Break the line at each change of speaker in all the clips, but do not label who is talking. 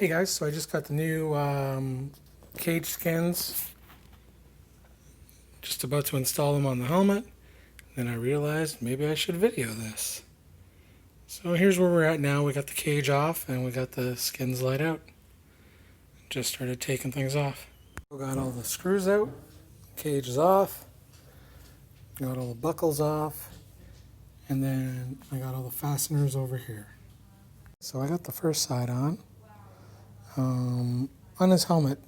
Hey guys, so I just got the new Cageskinz. Just about to install them on the helmet. Then I realized maybe I should video this. So here's where we're at now. We got the cage off and we got the skins laid out. Just started taking things off. We got all the screws out. Cage is off. Got all the buckles off. And then I got all the fasteners over here. So I got the first side on. On his helmet,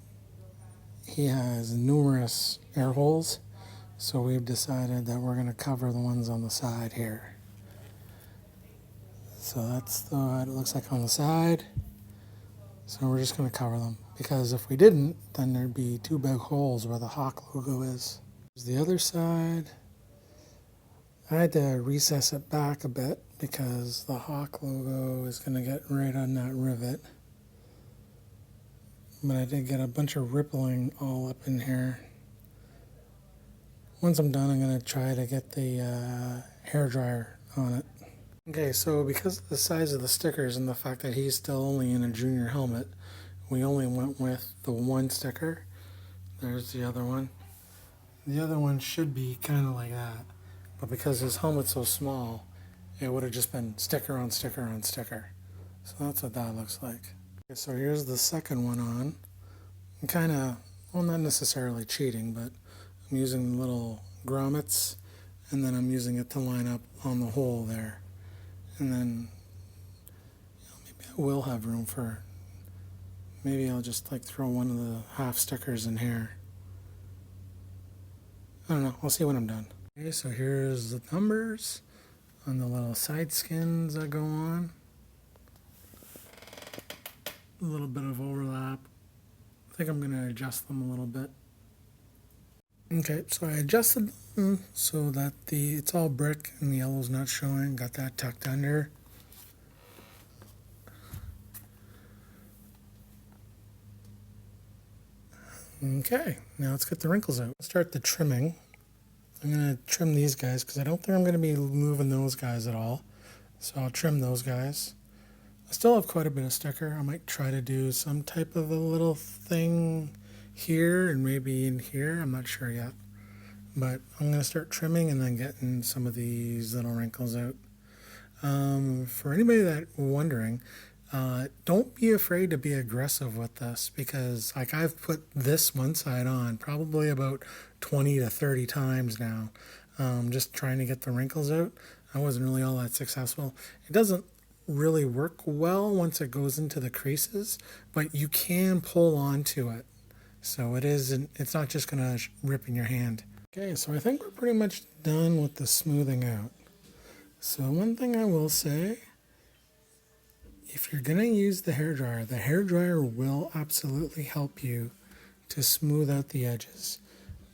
he has numerous air holes, so we've decided that we're going to cover the ones on the side here. So that's what it looks like on the side. So we're just going to cover them, because if we didn't, then there'd be two big holes where the Hawk logo is. Here's the other side. I had to recess it back a bit because the Hawk logo is going to get right on that rivet. But I did get a bunch of rippling all up in here. Once I'm done, I'm going to try to get the hair dryer on it. Okay, so because of the size of the stickers and the fact that he's still only in a junior helmet, we only went with the one sticker. There's the other one. The other one should be kind of like that. But because his helmet's so small, it would have just been sticker on sticker on sticker. So that's what that looks like. Okay, so here's the second one on. I'm kind of, well, not necessarily cheating, but I'm using little grommets, and then I'm using it to line up on the hole there. And then, maybe I will have room for, maybe I'll just like throw one of the half stickers in here. I don't know, I'll see when I'm done. Okay, so here's the numbers on the little side skins that go on. A little bit of overlap. I think I'm going to adjust them a little bit. Okay, so I adjusted them so that it's all brick and the yellow's not showing. Got that tucked under. Okay, now let's get the wrinkles out. Let's start the trimming. I'm going to trim these guys because I don't think I'm going to be moving those guys at all. So I'll trim those guys. I still have quite a bit of sticker. I might try to do some type of a little thing here and maybe in here. I'm not sure yet. But I'm going to start trimming and then getting some of these little wrinkles out. For anybody that's wondering, don't be afraid to be aggressive with this, because like I've put this one side on probably about 20 to 30 times now, just trying to get the wrinkles out. I wasn't really all that successful. It doesn't really work well once it goes into the creases, but you can pull onto it. So it's not just going to rip in your hand. Okay, so I think we're pretty much done with the smoothing out. So one thing I will say, if you're going to use the hairdryer will absolutely help you to smooth out the edges.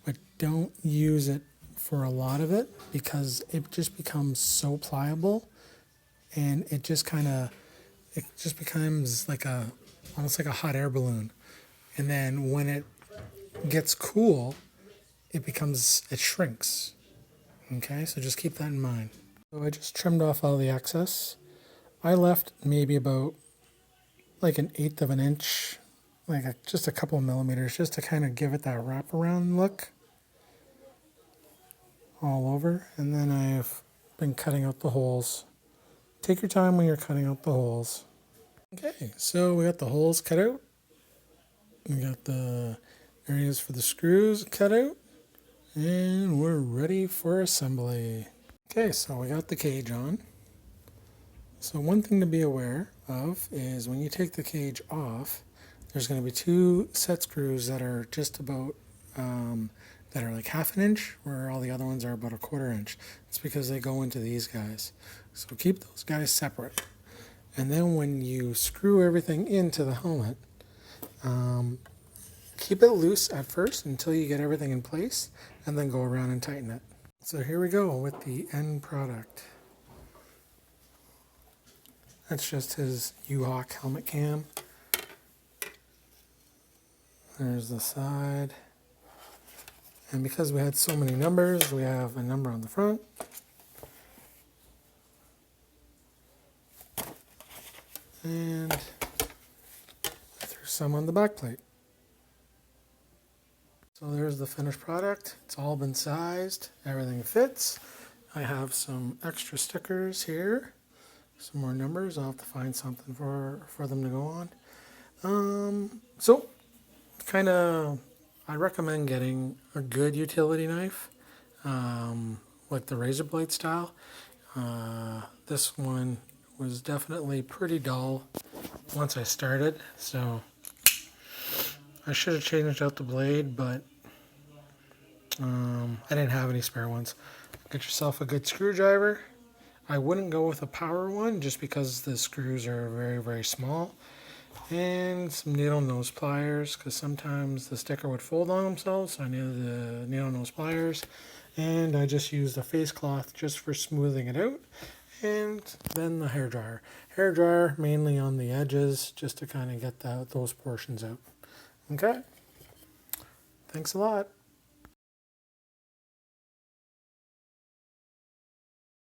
But don't use it for a lot of it, because it just becomes so pliable, and it just becomes like almost like a hot air balloon. And then when it gets cool, it shrinks. Okay, so just keep that in mind. So I just trimmed off all the excess. I left maybe about like 1/8 of an inch, just a couple of millimeters, just to kind of give it that wraparound look all over. And then I've been cutting out the holes. Take your time when you're cutting out the holes. Okay, so we got the holes cut out. We got the areas for the screws cut out. And we're ready for assembly. Okay, so we got the cage on. So one thing to be aware of is when you take the cage off, there's going to be 2 set screws that are just about, that are like 1/2 inch, where all the other ones are about 1/4 inch. It's because they go into these guys. So keep those guys separate. And then when you screw everything into the helmet, keep it loose at first until you get everything in place, and then go around and tighten it. So here we go with the end product. That's just his U-Hawk helmet cam. There's the side. And because we had so many numbers, we have a number on the front. And some on the back plate. So there's the finished product. It's all been sized. Everything fits. I have some extra stickers here. Some more numbers. I'll have to find something for them to go on. So kind of, I recommend getting a good utility knife, like the razor blade style. This one was definitely pretty dull once I started, so I should have changed out the blade, but I didn't have any spare ones. Get yourself a good screwdriver. I wouldn't go with a power one just because the screws are very, very small. And some needle nose pliers, because sometimes the sticker would fold on themselves, so I needed the needle nose pliers. And I just used a face cloth just for smoothing it out. And then the hair dryer. Hair dryer mainly on the edges, just to kind of get those portions out. Okay? Thanks a lot.